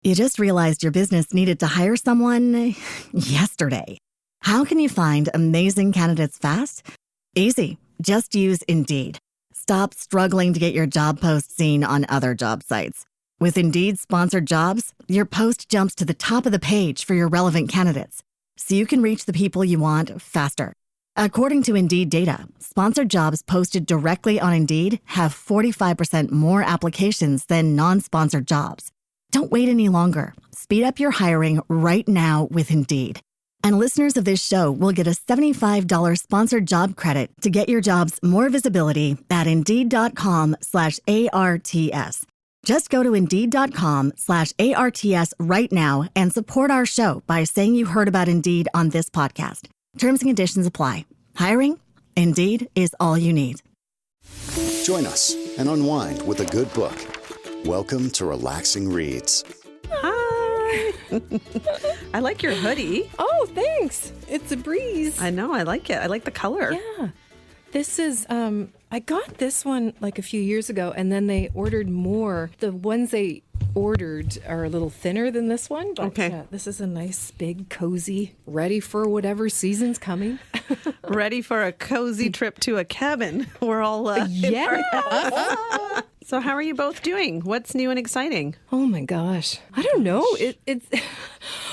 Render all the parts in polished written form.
You just realized your business needed to hire someone yesterday. How can you find amazing candidates fast? Easy. Just use Indeed. Stop struggling to get your job post seen on other job sites. With Indeed sponsored jobs, your post jumps to the top of the page for your relevant candidates, so you can reach the people you want faster. According to Indeed data, sponsored jobs posted directly on Indeed have 45% more applications than non-sponsored jobs. Don't wait any longer. Speed up your hiring right now with Indeed. And listeners of this show will get a $75 sponsored job credit to get your jobs more visibility at Indeed.com/ARTS. Just go to Indeed.com/ARTS right now and support our show by saying you heard about Indeed on this podcast. Terms and conditions apply. Hiring? Indeed is all you need. Join us and unwind with a good book. Welcome to Relaxing Reads. Hi. I like your hoodie. Oh, thanks. It's a breeze. I know. I like it. I like the color. Yeah. This is, I got this one like a few years ago, and then they ordered more. The ones they ordered are a little thinner than this one. But, Okay. this is a nice, big, cozy, ready for whatever season's coming. Ready for a cozy trip to a cabin. We're all Yeah. So how are you both doing? What's new and exciting? Oh my gosh. I don't know. It's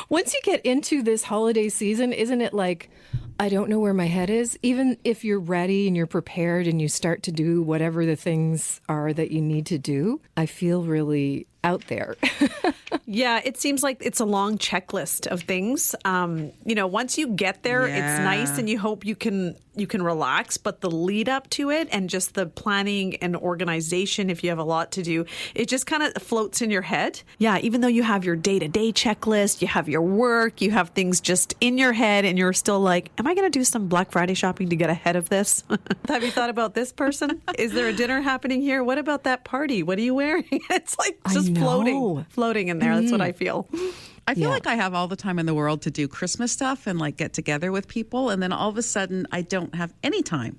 once you get into this holiday season, isn't it like, I don't know where my head is? Even if you're ready and you're prepared and you start to do whatever the things are that you need to do, I feel really out there. Yeah, it seems like it's a long checklist of things. Once you get there, it's nice and you hope you can relax, but the lead up to it and just the planning and organization, if you have a lot to do, it just kind of floats in your head. Yeah, even though you have your day-to-day checklist, you have your work, you have things just in your head, and you're still like, am I going to do some Black Friday shopping to get ahead of this? Have you thought about this person? Is there a dinner happening here? What about that party? What are you wearing? It's like just floating in there. That's what I feel. I feel like I have all the time in the world to do Christmas stuff and like get together with people. And then all of a sudden I don't have any time.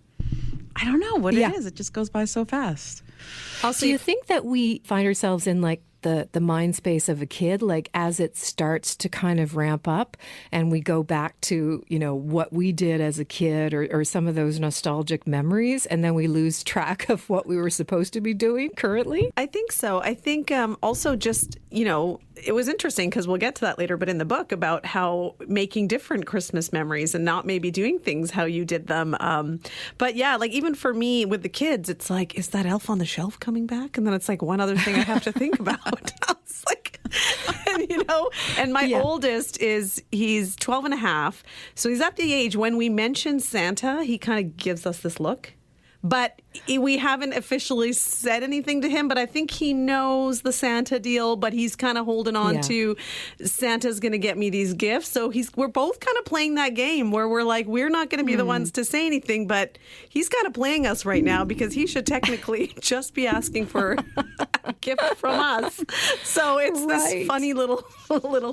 I don't know what it is. It just goes by so fast. Also, do you think that we find ourselves in like the mind space of a kid, like as it starts to kind of ramp up and we go back to, what we did as a kid or some of those nostalgic memories, and then we lose track of what we were supposed to be doing currently? I think so. I think also just, it was interesting because we'll get to that later, but in the book about how making different Christmas memories and not maybe doing things how you did them. But yeah, like even for me with the kids, it's like, is that Elf on the Shelf coming back? And then it's like one other thing I have to think about. I was like, and my oldest he's 12 and a half. So he's at the age when we mention Santa, he kind of gives us this look. But we haven't officially said anything to him, but I think he knows the Santa deal, but he's kind of holding on to Santa's going to get me these gifts. So we're both kind of playing that game where we're like, we're not going to be the ones to say anything, but he's kind of playing us right now because he should technically just be asking for a gift from us. So it's this funny little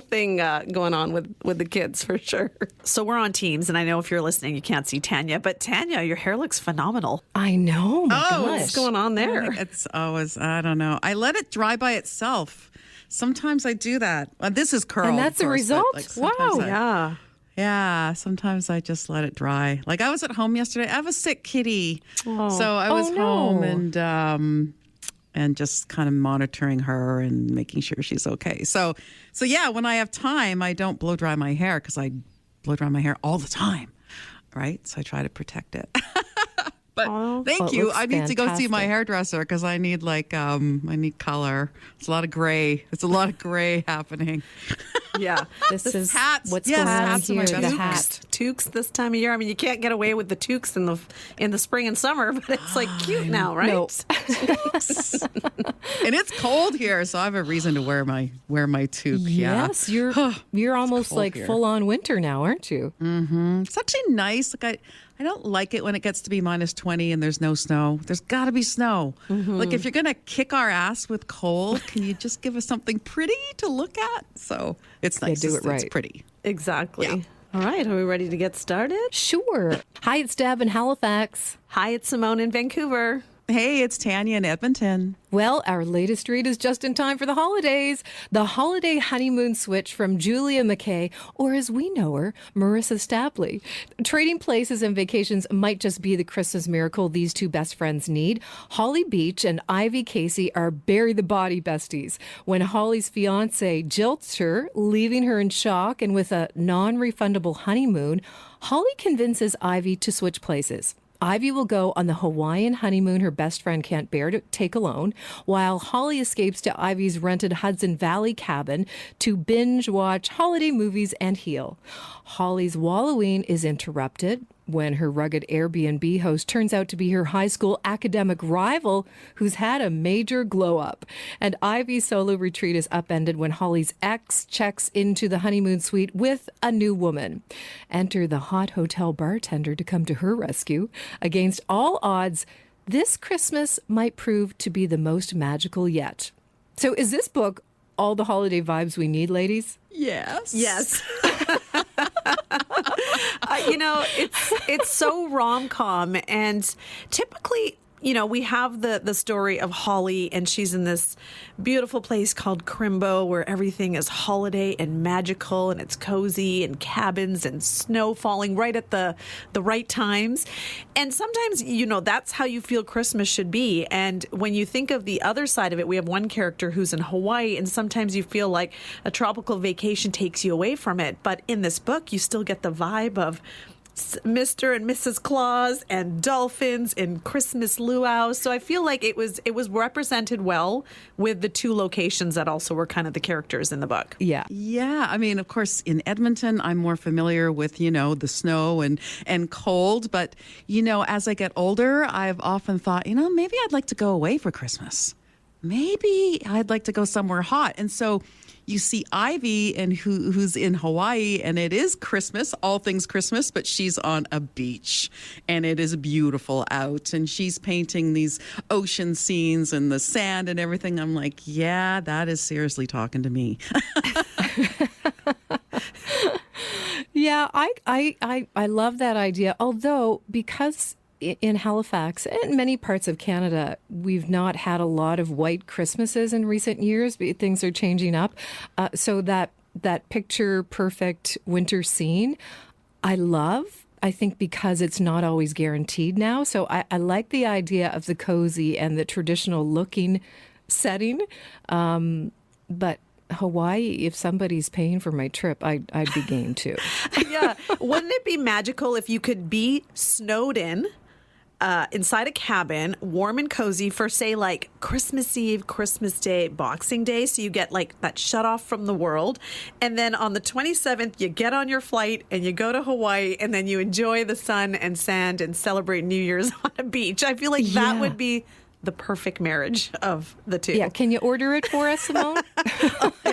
thing going on with the kids for sure. So we're on Teams, and I know if you're listening, you can't see Tanya, but Tanya, your hair looks phenomenal. I know. Oh, my gosh. What's going on there? It's always, I don't know. I let it dry by itself. Sometimes I do that. This is curl. And that's the result? Wow. Yeah. Sometimes I just let it dry. Like I was at home yesterday. I have a sick kitty. Oh. So I was home and just kind of monitoring her and making sure she's okay. So yeah, when I have time, I don't blow dry my hair because I blow dry my hair all the time. Right? So I try to protect it. But thank you. I need to go see my hairdresser because I need I need color. It's a lot of gray. It's a lot of gray happening. Yeah. This is hats. What's going on here. The hat. Toques this time of year. I mean, you can't get away with the toques in the spring and summer, but it's like cute now, right? No. And it's cold here, so I have a reason to wear my toque. Yes, you're almost like full on winter now, aren't you? Mm-hmm. It's actually nice. Like I don't like it when it gets to be -20 and there's no snow. There's got to be snow. Mm-hmm. Like if you're going to kick our ass with cold, can you just give us something pretty to look at? So it's nice. Do it right. It's pretty. Exactly. Yeah. All right. Are we ready to get started? Sure. Hi, it's Deb in Halifax. Hi, it's Simone in Vancouver. Hey, it's Tanya in Edmonton. Well, our latest read is just in time for the holidays. The Holiday Honeymoon Switch from Julia McKay, or as we know her, Marissa Stapley. Trading places and vacations might just be the Christmas miracle these two best friends need. Holly Beech and Ivy Casey are bury the body besties. When Holly's fiancé jilts her, leaving her in shock and with a non-refundable honeymoon, Holly convinces Ivy to switch places. Ivy will go on the Hawaiian honeymoon her best friend can't bear to take alone, while Holly escapes to Ivy's rented Hudson Valley cabin to binge-watch holiday movies and heal. Holly's wallowing is interrupted when her rugged Airbnb host turns out to be her high school academic rival who's had a major glow-up. And Ivy's solo retreat is upended when Holly's ex checks into the honeymoon suite with a new woman. Enter the hot hotel bartender to come to her rescue. Against all odds, this Christmas might prove to be the most magical yet. So is this book all the holiday vibes we need, ladies? Yes. Yes. It's so rom-com, and typically, we have the story of Holly, and she's in this beautiful place called Crimbo where everything is holiday and magical, and it's cozy and cabins and snow falling right at the right times. And sometimes, that's how you feel Christmas should be. And when you think of the other side of it, we have one character who's in Hawaii, and sometimes you feel like a tropical vacation takes you away from it. But in this book, you still get the vibe of Mr. and Mrs. Claus and dolphins and Christmas luau's. So I feel like it was represented well with the two locations that also were kind of the characters in the book. Yeah. Yeah. I mean, of course, in Edmonton, I'm more familiar with, the snow and cold. But, as I get older, I've often thought, maybe I'd like to go away for Christmas. Maybe I'd like to go somewhere hot. And so you see Ivy and who's in Hawaii, and it is Christmas, all things Christmas, but she's on a beach and it is beautiful out, and she's painting these ocean scenes and the sand and everything. I'm like, yeah, that is seriously talking to me. Yeah, I love that idea. Although, because in Halifax and many parts of Canada, we've not had a lot of white Christmases in recent years. Things are changing up. So that picture perfect winter scene, I love. I think because it's not always guaranteed now. So I like the idea of the cozy and the traditional looking setting. But Hawaii, if somebody's paying for my trip, I'd be game too. Yeah. Wouldn't it be magical if you could be snowed in inside a cabin, warm and cozy for, say, like Christmas Eve, Christmas Day, Boxing Day, so you get like that shut off from the world, and then on the 27th you get on your flight and you go to Hawaii, and then you enjoy the sun and sand and celebrate New Year's on a beach. I feel like that would be the perfect marriage of the two. Yeah, can you order it for us, Simone?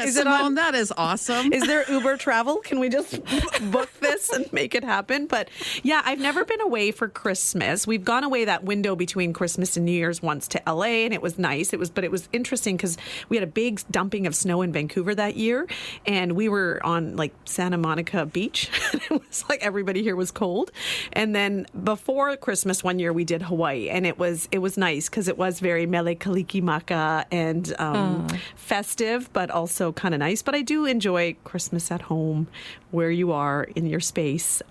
Simone, that is awesome. Is there Uber travel? Can we just book this and make it happen? But yeah, I've never been away for Christmas. We've gone away that window between Christmas and New Year's once to LA, and it was nice. But it was interesting because we had a big dumping of snow in Vancouver that year, and we were on like Santa Monica Beach. It was like everybody here was cold. And then before Christmas one year we did Hawaii, and it was nice because it was very mele kalikimaka and festive, but also kind of nice. But I do enjoy Christmas at home, where you are in your space.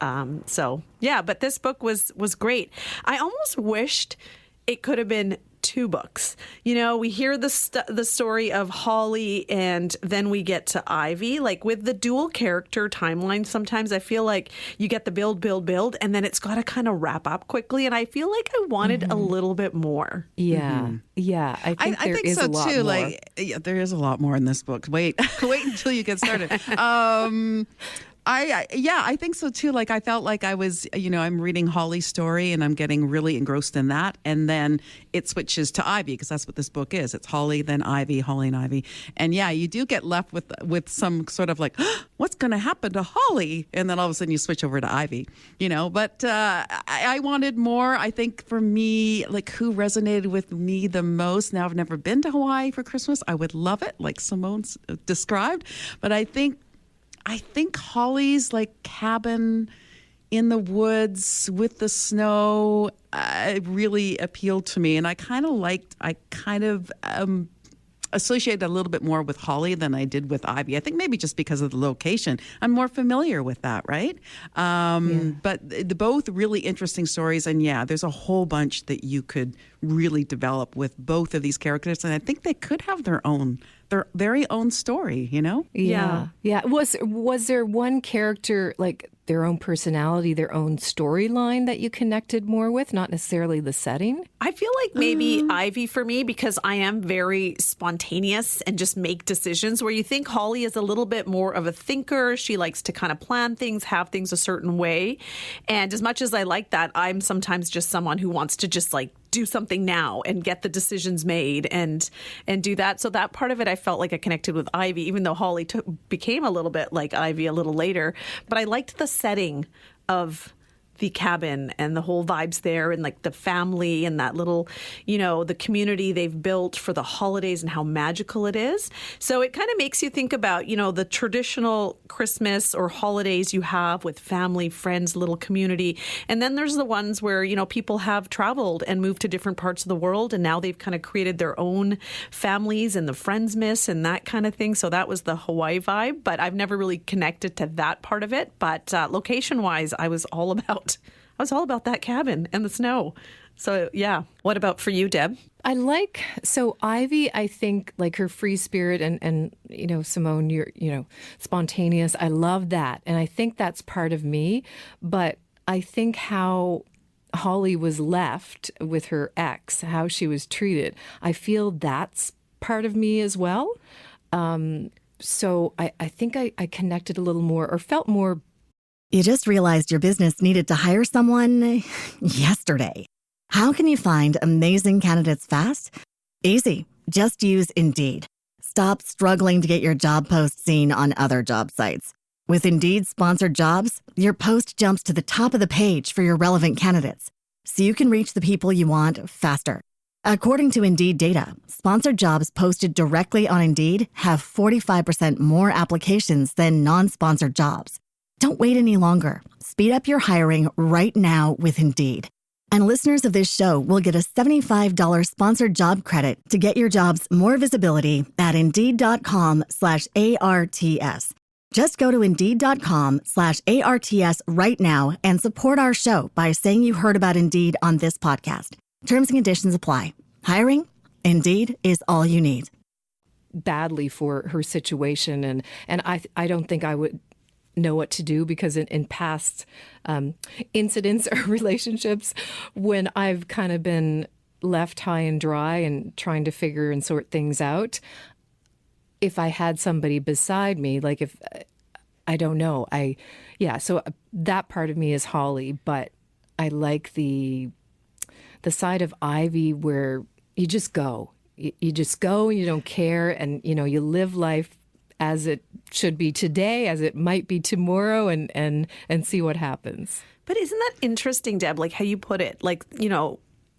So yeah, but this book was great. I almost wished it could have been two books. We hear the story of Holly, and then we get to Ivy. Like with the dual character timeline, sometimes I feel like you get the build, and then it's got to kind of wrap up quickly. And I feel like I wanted a little bit more. Yeah, yeah. I think there is so a lot too. more. There is a lot more in this book. Wait until you get started. I think so too. Like I felt like I was, I'm reading Holly's story and I'm getting really engrossed in that. And then it switches to Ivy, because that's what this book is. It's Holly, then Ivy, Holly and Ivy. And yeah, you do get left with some sort of like, what's going to happen to Holly? And then all of a sudden you switch over to Ivy, But I wanted more. I think for me, like who resonated with me the most. Now I've never been to Hawaii for Christmas. I would love it, like Simone described. But I think Holly's like cabin in the woods with the snow, really appealed to me. And I kind of associated a little bit more with Holly than I did with Ivy. I think maybe just because of the location. I'm more familiar with that, right? But the both really interesting stories. And yeah, there's a whole bunch that you could really develop with both of these characters. And I think they could have their very own story, you know? Yeah. Was there one character, like their own personality, their own storyline that you connected more with, not necessarily the setting? I feel like maybe Ivy for me, because I am very spontaneous and just make decisions, where you think Holly is a little bit more of a thinker. She likes to kind of plan things, have things a certain way. And as much as I like that, I'm sometimes just someone who wants to just like do something now and get the decisions made and do that. So that part of it, I felt like I connected with Ivy, even though Holly became a little bit like Ivy a little later. But I liked the setting of the cabin and the whole vibes there, and like the family and that little, the community they've built for the holidays and how magical it is. So it kind of makes you think about, the traditional Christmas or holidays you have with family, friends, little community. And then there's the ones where, people have traveled and moved to different parts of the world, and now they've kind of created their own families and the friends miss and that kind of thing. So that was the Hawaii vibe, but I've never really connected to that part of it. But location wise, I was all about that cabin and the snow. So, yeah. What about for you, Deb? So Ivy, I think, like her free spirit and Simone, you're, spontaneous. I love that. And I think that's part of me. But I think how Holly was left with her ex, how she was treated, I feel that's part of me as well. So I think I connected a little more or felt more. You just realized your business needed to hire someone yesterday. How can you find amazing candidates fast? Easy. Just use Indeed. Stop struggling to get your job post seen on other job sites. With Indeed sponsored jobs, your post jumps to the top of the page for your relevant candidates, so you can reach the people you want faster. According to Indeed data, sponsored jobs posted directly on Indeed have 45% more applications than non-sponsored jobs. Don't wait any longer. Speed up your hiring right now with Indeed. And listeners of this show will get a $75 sponsored job credit to get your jobs more visibility at Indeed.com/ARTS. Just go to Indeed.com/ARTS right now and support our show by saying you heard about Indeed on this podcast. Terms and conditions apply. Hiring? Indeed is all you need. Badly for her situation. And I don't think I would know what to do, because in past incidents or relationships, when I've kind of been left high and dry and trying to figure and sort things out, if I had somebody beside me, like if I don't know, so that part of me is Holly, but I like the side of Ivy where you just go, you just go and you don't care, and you live life as it should be today, as it might be tomorrow, and see what happens. But isn't that interesting, Deb, like how you put it? Like,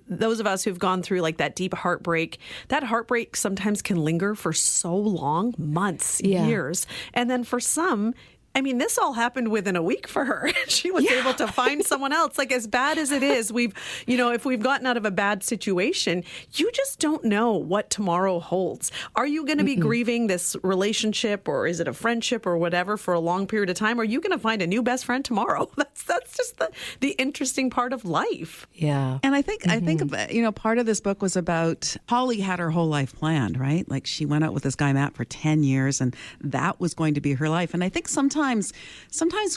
those of us who've gone through like that deep heartbreak, that heartbreak sometimes can linger for so long, months, years. And then for some, I mean, this all happened within a week for her. She was able to find someone else. Like, as bad as it is, if we've gotten out of a bad situation, you just don't know what tomorrow holds. Are you going to be grieving this relationship, or is it a friendship or whatever, for a long period of time? Or are you going to find a new best friend tomorrow? That's just the interesting part of life. Yeah. And I think part of this book was about Holly had her whole life planned, right? Like, she went out with this guy, Matt, for 10 years, and that was going to be her life. And I think sometimes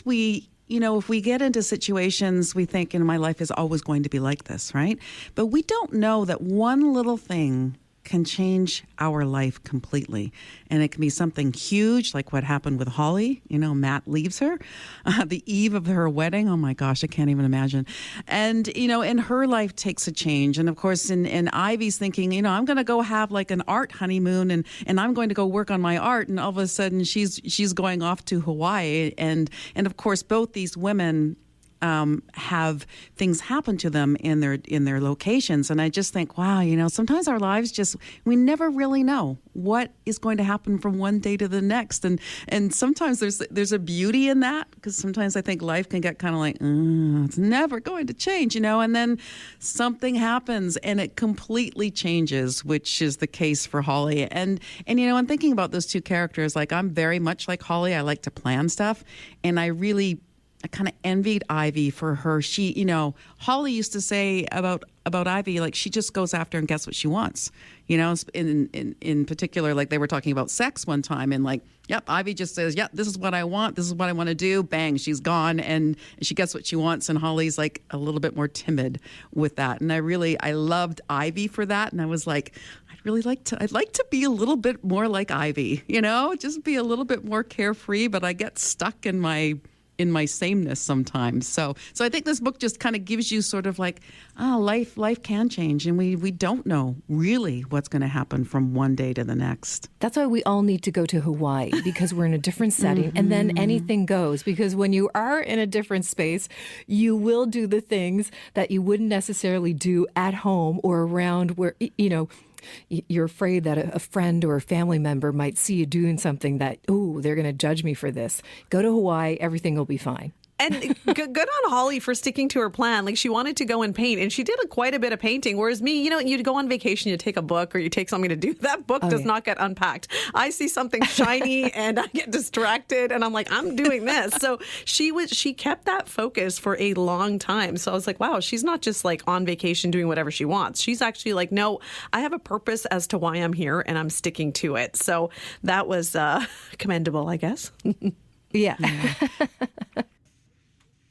we, if we get into situations, we think, my life is always going to be like this, right? But we don't know that one little thing can change our life completely. And it can be something huge, like what happened with Holly. Matt leaves her the eve of her wedding. Oh my gosh, I can't even imagine. And, and her life takes a change. And of course, in Ivy's thinking, I'm going to go have like an art honeymoon, and I'm going to go work on my art. And all of a sudden she's going off to Hawaii. And of course, both these women have things happen to them in their locations. And I just think, wow, sometimes our lives we never really know what is going to happen from one day to the next. And sometimes there's a beauty in that, because sometimes I think life can get kind of like, it's never going to change, and then something happens and it completely changes, which is the case for Holly. And I'm thinking about those two characters. Like, I'm very much like Holly. I like to plan stuff, and I kind of envied Ivy for her. She, Holly used to say about Ivy, like, she just goes after and gets what she wants. In particular, like, they were talking about sex one time, and like, yep, Ivy just says, yep, this is what I want. This is what I want to do. Bang, she's gone, and she gets what she wants. And Holly's like a little bit more timid with that. And I loved Ivy for that. And I was like, I'd like to be a little bit more like Ivy, just be a little bit more carefree, but I get stuck in my sameness sometimes. So I think this book just kind of gives you sort of like, life can change, and we don't know really what's going to happen from one day to the next. That's why we all need to go to Hawaii, because we're in a different setting, and then anything goes. Because when you are in a different space, you will do the things that you wouldn't necessarily do at home or around where, you're afraid that a friend or a family member might see you doing something that, they're going to judge me for this. Go to Hawaii, everything will be fine. And good on Holly for sticking to her plan. Like, she wanted to go and paint, and she did quite a bit of painting. Whereas me, you'd go on vacation, you take a book or you take something to do. That book does not get unpacked. I see something shiny and I get distracted, and I'm like, I'm doing this. So she kept that focus for a long time. So I was like, wow, she's not just like on vacation doing whatever she wants. She's actually like, no, I have a purpose as to why I'm here, and I'm sticking to it. So that was commendable, I guess. Yeah.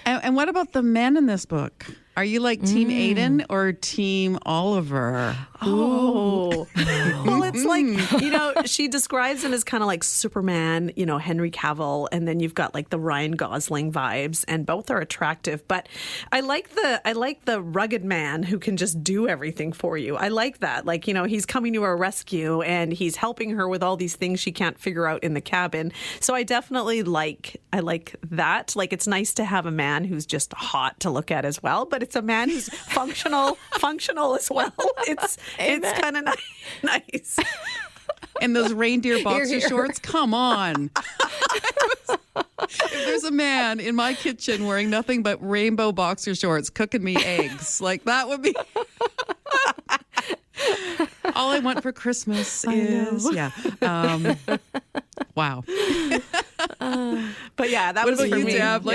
And what about the men in this book? Are you like Team Aiden or Team Oliver? Oh, well, it's like, she describes him as kind of like Superman, Henry Cavill, and then you've got like the Ryan Gosling vibes, and both are attractive. But I like the rugged man who can just do everything for you. I like that. Like, he's coming to her rescue and he's helping her with all these things she can't figure out in the cabin. So I definitely like that. Like, it's nice to have a man who's just hot to look at as well, but it's a man who's functional as well. It's kind of nice. And those reindeer boxer shorts, come on. If there's a man in my kitchen wearing nothing but rainbow boxer shorts cooking me eggs, like, that would be all I want for Christmas is, wow. But yeah, that what was about for you, me. Deb?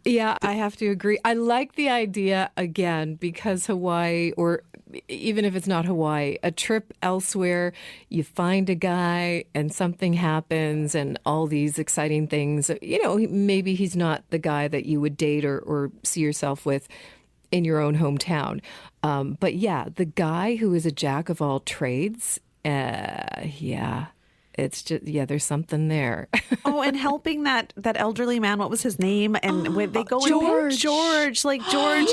Yeah, I have to agree. I like the idea, again, because Hawaii, or even if it's not Hawaii, a trip elsewhere, you find a guy and something happens and all these exciting things. Maybe he's not the guy that you would date or see yourself with in your own hometown. But yeah, the guy who is a jack of all trades, it's just, there's something there. Oh, and helping that elderly man, what was his name? And when they go George, like George,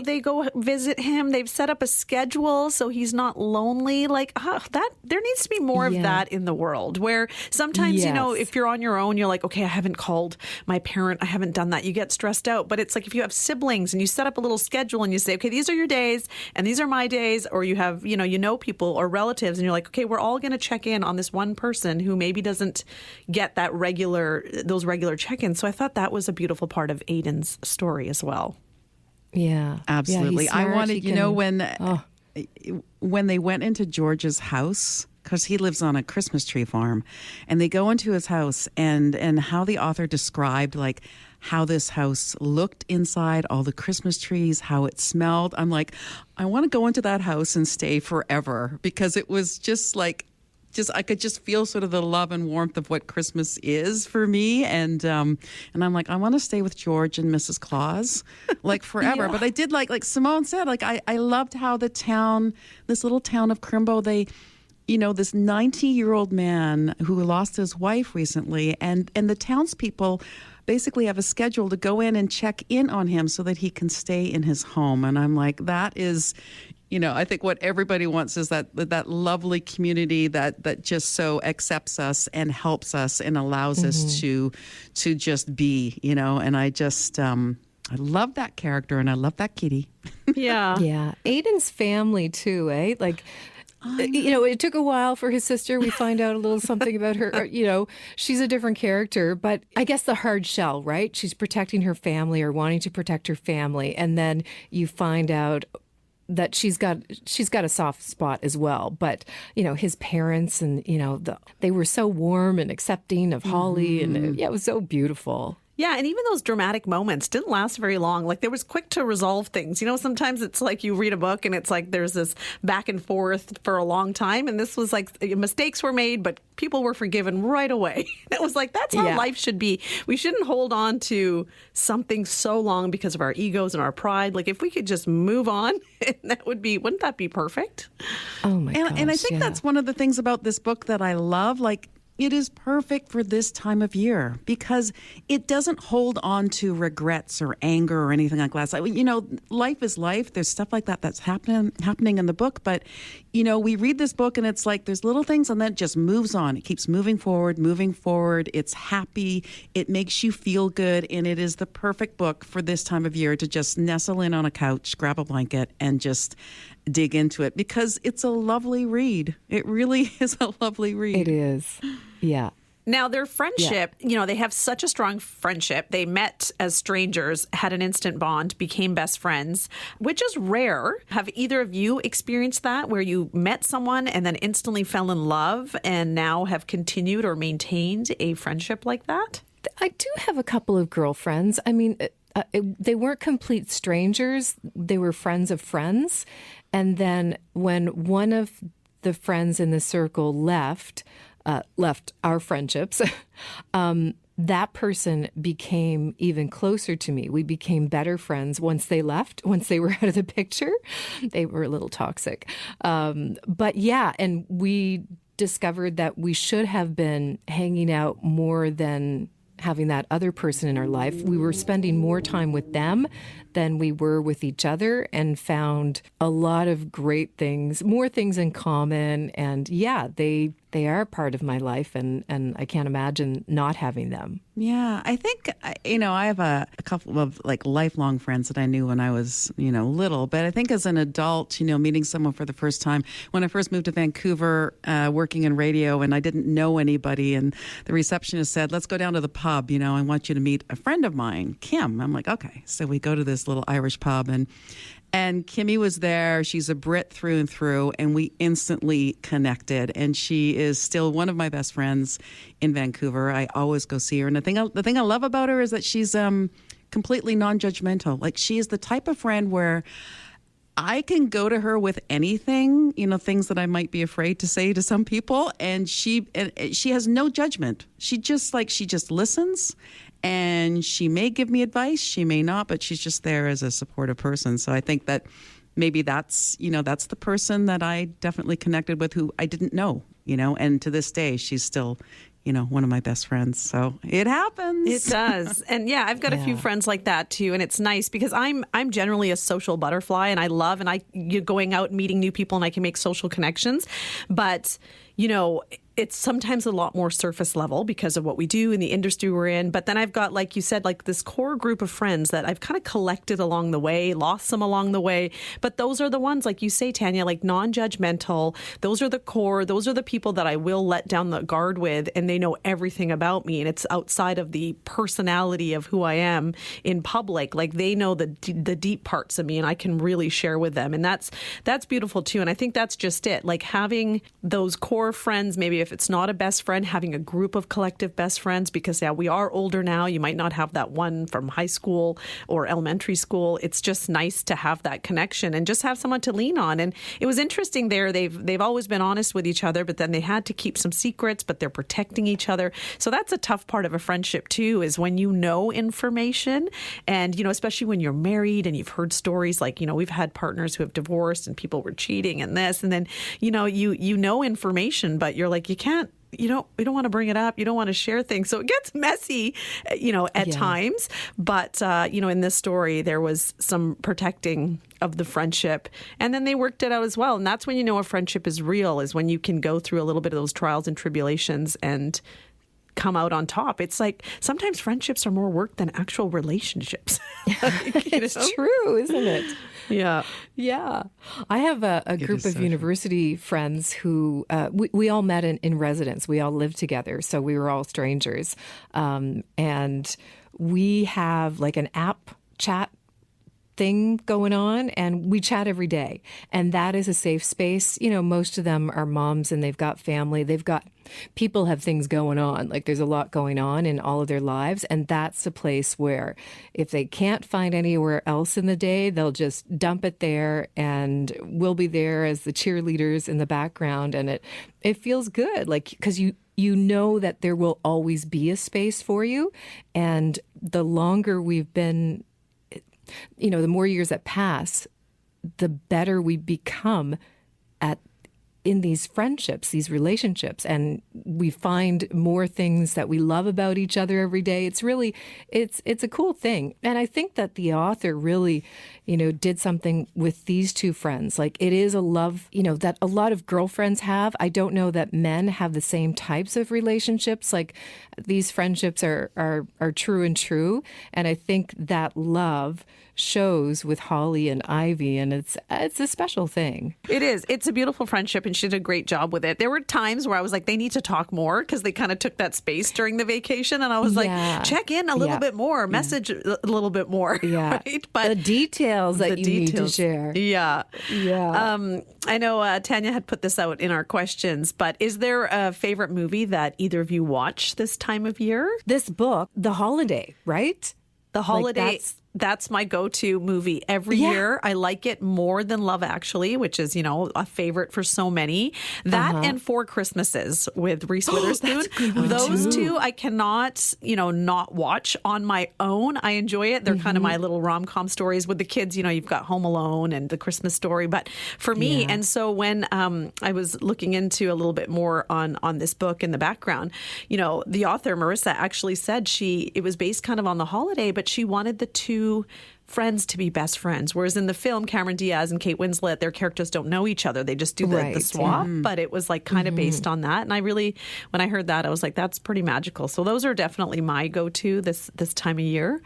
they go visit him. They've set up a schedule so he's not lonely. Like, that there needs to be more of that in the world, where sometimes, if you're on your own, you're like, okay, I haven't called my parent. I haven't done that. You get stressed out. But it's like, if you have siblings and you set up a little schedule and you say, okay, these are your days and these are my days, or you have, people or relatives, and you're like, okay, we're all going to check in on this one person who maybe doesn't get those regular check-ins. So I thought that was a beautiful part of Aiden's story as well. Yeah, absolutely. Yeah, I wanted, when they went into George's house, because he lives on a Christmas tree farm, and they go into his house, and how the author described like how this house looked inside, all the Christmas trees, how it smelled. I'm like, I want to go into that house and stay forever, because it was just like, I could just feel sort of the love and warmth of what Christmas is for me. And I'm like, I want to stay with George and Mrs. Claus like forever. Yeah. But I did like Simone said, like, I loved how the town, this little town of Crimbo, they, this 90-year-old man who lost his wife recently, and the townspeople basically have a schedule to go in and check in on him so that he can stay in his home. And I'm like, that is, I think what everybody wants is that lovely community that just so accepts us and helps us and allows us to just be, and I just, I love that character and I love that kitty. Yeah. Yeah. Aiden's family too, eh? Like, it took a while for his sister. We find out a little something about her. She's a different character, but I guess the hard shell, right? She's protecting her family or wanting to protect her family. And then you find out that she's got a soft spot as well. But, his parents and, they were so warm and accepting of Holly. And it was so beautiful. Yeah, and even those dramatic moments didn't last very long. Like, they was quick to resolve things. Sometimes it's like you read a book and it's like there's this back and forth for a long time. And this was like mistakes were made, but people were forgiven right away. It was like, that's how life should be. We shouldn't hold on to something so long because of our egos and our pride. Like, if we could just move on, wouldn't that be perfect? Oh my gosh, and I think that's one of the things about this book that I love. Like, it is perfect for this time of year because it doesn't hold on to regrets or anger or anything like that. So, life is life. There's stuff like that that's happening in the book. But, we read this book and it's like there's little things and then it just moves on. It keeps moving forward. It's happy. It makes you feel good. And it is the perfect book for this time of year to just nestle in on a couch, grab a blanket, and just dig into it because it's a lovely read. It really is a lovely read. It is. Yeah. Now, their friendship, they have such a strong friendship. They met as strangers, had an instant bond, became best friends, which is rare. Have either of you experienced that where you met someone and then instantly fell in love and now have continued or maintained a friendship like that? I do have a couple of girlfriends. I mean, they weren't complete strangers. They were friends of friends. And then when one of the friends in the circle left our friendships, that person became even closer to me. We became better friends once they left, once they were out of the picture. They were a little toxic. But yeah, and we discovered that we should have been hanging out more than having that other person in our life. We were spending more time with them than we were with each other and found a lot of great things, more things in common. And yeah, they are part of my life and I can't imagine not having them. Yeah, I think, I have a couple of like lifelong friends that I knew when I was, little. But I think as an adult, meeting someone for the first time, when I first moved to Vancouver, working in radio and I didn't know anybody and the receptionist said, let's go down to the pub, I want you to meet a friend of mine, Kim. I'm like, okay. So we go to this little Irish pub and Kimmy was there. She's a Brit through and through, and we instantly connected. And she is still one of my best friends in Vancouver. I always go see her. And the thing I love about her is that she's completely non-judgmental. Like, she is the type of friend where I can go to her with anything, things that I might be afraid to say to some people, and she has no judgment. She just listens. And she may give me advice, she may not, but she's just there as a supportive person. So I think that maybe that's the person that I definitely connected with who I didn't know, and to this day, she's still, one of my best friends. So it happens. It does. And yeah, I've got a few friends like that too. And it's nice because I'm generally a social butterfly and I love going out and meeting new people and I can make social connections. But, it's sometimes a lot more surface level because of what we do in the industry we're in. But then I've got, like you said, like this core group of friends that I've kind of collected along the way, lost some along the way. But those are the ones, like you say, Tanya, like non-judgmental. Those are the core. Those are the people that I will let down the guard with, and they know everything about me. And it's outside of the personality of who I am in public. Like, they know the deep parts of me, and I can really share with them. And that's beautiful too. And I think that's just it. Like, having those core friends, maybe if it's not a best friend, having a group of collective best friends, because we are older now. You might not have that one from high school or elementary school. It's just nice to have that connection and just have someone to lean on. And it was interesting there. They've always been honest with each other, but then they had to keep some secrets, but they're protecting each other. So that's a tough part of a friendship too, is when you know information and, especially when you're married and you've heard stories like, we've had partners who have divorced and people were cheating and this, and then, you know information, but you're like, you we don't want to bring it up. You don't want to share things. So it gets messy, at times. But, in this story, there was some protecting of the friendship. And then they worked it out as well. And that's when you know a friendship is real, is when you can go through a little bit of those trials and tribulations and come out on top. It's like sometimes friendships are more work than actual relationships. It's true, isn't it? Yeah. Yeah. I have a group of university friends who we all met in residence. We all lived together. So we were all strangers. And we have like an app chat thing going on, and we chat every day. And that is a safe space. Most of them are moms and they've got family. People have things going on. Like there's a lot going on in all of their lives. And that's a place where if they can't find anywhere else in the day, they'll just dump it there, and we'll be there as the cheerleaders in the background. And it feels good, like, because you know that there will always be a space for you. And the longer we've been, the more years that pass, the better we become in these friendships, these relationships, and we find more things that we love about each other every day. It's really, it's a cool thing. And I think that the author really, did something with these two friends. Like it is a love, that a lot of girlfriends have. I don't know that men have the same types of relationships. Like these friendships are true and true. And I think that love shows with Holly and Ivy, and it's a special thing. It is. It's a beautiful friendship, and she did a great job with it. There were times where I was like, they need to talk more, because they kind of took that space during the vacation, and I was like, check in a little bit more, message a little bit more. Yeah. Right? But the details that you need to share. Yeah. Yeah. I know Tanya had put this out in our questions, but is there a favorite movie that either of you watch this time of year? This book, The Holiday, right? The Holiday. That's my go-to movie every year. I like it more than Love Actually, which is, a favorite for so many. That and Four Christmases with Reese Witherspoon. Those two I cannot, not watch on my own. I enjoy it. They're kind of my little rom-com stories with the kids. You've got Home Alone and The Christmas Story. But for me, and so when I was looking into a little bit more on this book in the background, the author, Marissa, actually said it was based kind of on the holiday, but she wanted the two friends to be best friends. Whereas in the film, Cameron Diaz and Kate Winslet, their characters don't know each other. They just do the swap, but it was like kind of based on that. And I really, when I heard that, I was like, that's pretty magical. So those are definitely my go-to this time of year.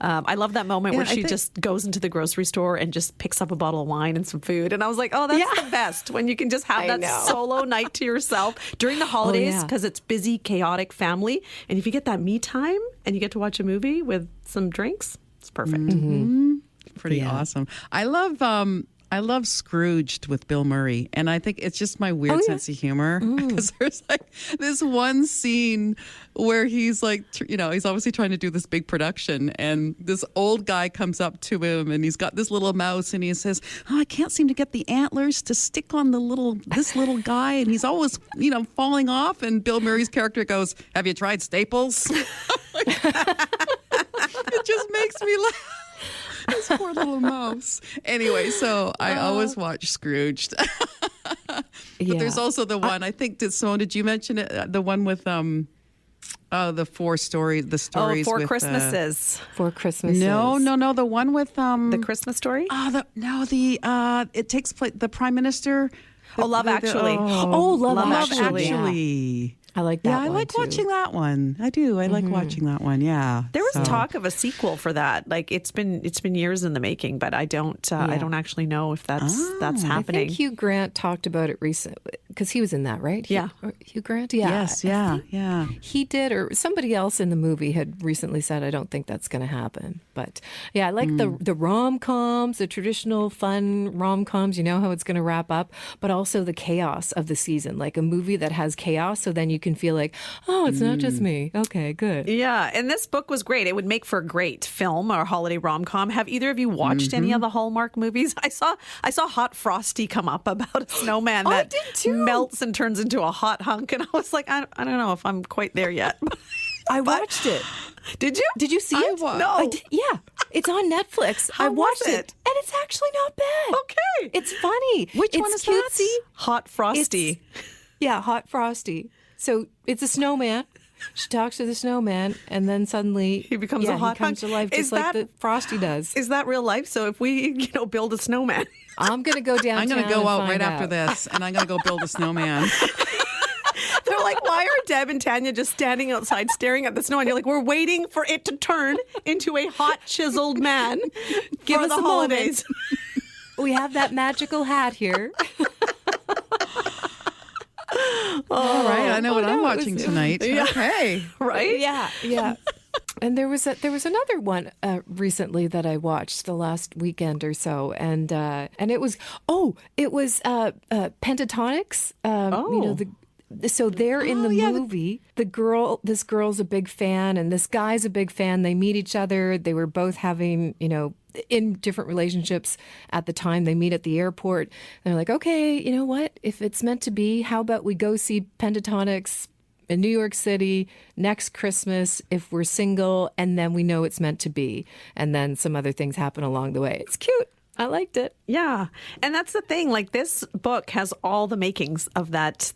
I love that moment where she just goes into the grocery store and just picks up a bottle of wine and some food. And I was like, oh, that's the best, when you can just have that solo night to yourself during the holidays, because it's busy, chaotic family. And if you get that me time and you get to watch a movie with some drinks, it's perfect. Pretty awesome. I love Scrooged with Bill Murray, and I think it's just my weird sense of humor, because there's like this one scene where he's like, he's obviously trying to do this big production, and this old guy comes up to him, and he's got this little mouse, and he says, "Oh, I can't seem to get the antlers to stick on this little guy, and he's always, falling off." And Bill Murray's character goes, "Have you tried Staples?" It just makes me laugh. This poor little mouse. Anyway, so I always watch Scrooged. But there's also the one, I think, Simone, did you mention it? The one with the Four Christmases. Four with, Christmases. Four Christmases. No, the one with The Christmas Story? It takes place, the Prime Minister. Love Actually. Love Actually. Yeah. I like that one. Yeah, I like too. watching that one. I do. I like watching that one. Yeah. There was talk of a sequel for that. Like it's been years in the making, but I don't actually know if that's happening. I think Hugh Grant talked about it recently, because he was in that, right? Hugh Grant. Yeah. Yes. Yeah. He did, or somebody else in the movie had recently said, I don't think that's going to happen. But yeah, I like the rom-coms, the traditional fun rom-coms. You know how it's going to wrap up, but also the chaos of the season, like a movie that has chaos, so then you can feel like, oh, it's not just me. Okay, good. Yeah, and this book was great. It would make for a great film or holiday rom-com. Have either of you watched any of the Hallmark movies? I saw Hot Frosty come up about a snowman that melts and turns into a hot hunk, and I was like, I don't know if I'm quite there yet. I watched it. Did you? Did you see it? No. I did, yeah. It's on Netflix. How I watched was it, and it's actually not bad. Okay. It's funny. Which one is that? cutesy. Hot Frosty. Yeah, Hot Frosty. So it's a snowman. She talks to the snowman, and then suddenly he becomes a hot he comes hunk. to life just like the Frosty does. Is that real life? So if we, build a snowman, I'm going to go downtown. I'm going to go out right out. after this, and I'm going to go build a snowman. they're like, why are Deb and Tanya just standing outside staring at the snow? And you're like, we're waiting for it to turn into a hot, chiseled man Give for us the a holidays. We have that magical hat here. All right, I know what I'm watching tonight. Yeah. Okay, Right? Yeah. And there was another one recently that I watched the last weekend or so, and it was Pentatonics. So they're in the movie. This girl's a big fan, and this guy's a big fan. They meet each other. They were both having, in different relationships at the time. They meet at the airport. They're like, okay, you know what? If it's meant to be, how about we go see Pentatonics in New York City next Christmas if we're single, and then we know it's meant to be. And then some other things happen along the way. It's cute. I liked it. Yeah. And that's the thing. Like, this book has all the makings of that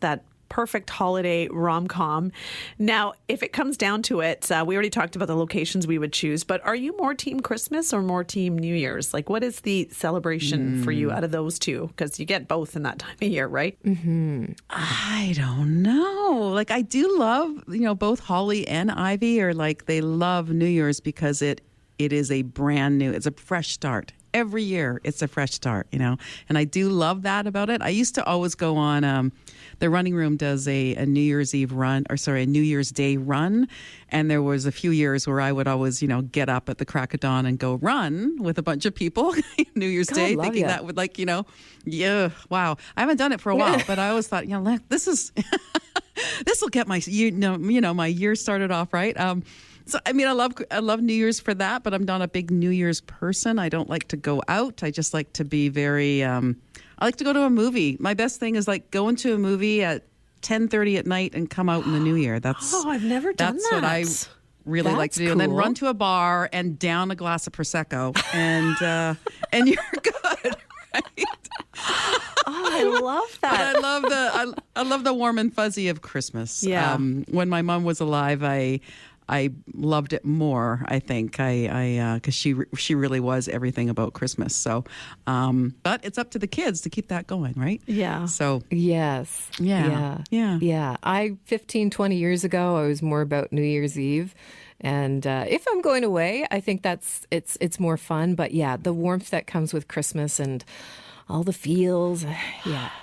perfect holiday rom-com. Now, if it comes down to it, we already talked about the locations we would choose, but are you more team Christmas or more team New Year's? Like, what is the celebration for you out of those two? Because you get both in that time of year, right? Mm-hmm. I don't know. Like, I do love, both Holly and Ivy are like, they love New Year's because it is a brand new, it's a fresh start. Every year, it's a fresh start, and I do love that about it. I used to always go on, the running room does a New Year's Eve run, a New Year's Day run. And there was a few years where I would always, get up at the crack of dawn and go run with a bunch of people New Year's Day, thinking that would wow. I haven't done it for a while, but I always thought, this is, this will get my, my year started off right. So, I mean, I love New Year's for that, but I'm not a big New Year's person. I don't like to go out. I just like to be very, I like to go to a movie. My best thing is like going to a movie at 10:30 at night and come out in the new year. I've never done that. That's what I really like to do. Cool. And then run to a bar and down a glass of Prosecco and you're good, right? I love that. But I love the warm and fuzzy of Christmas. Yeah. When my mom was alive, I loved it more, I think, because she really was everything about Christmas. So, but it's up to the kids to keep that going, right? Yeah. So, Yes. Yeah. 20 years ago, I was more about New Year's Eve. And if I'm going away, I think it's more fun. But yeah, the warmth that comes with Christmas and all the feels,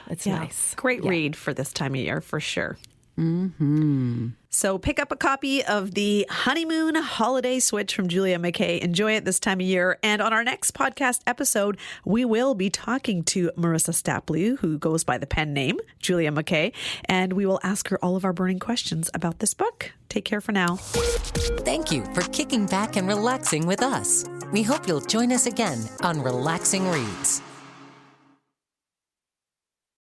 it's nice. Great read for this time of year, for sure. Mm-hmm. So pick up a copy of the Honeymoon Holiday Switch from Julia McKay. Enjoy it this time of year. And on our next podcast episode, we will be talking to Marissa Stapley, who goes by the pen name Julia McKay, and we will ask her all of our burning questions about this book. Take care for now. Thank you for kicking back and relaxing with us. We hope you'll join us again on Relaxing Reads.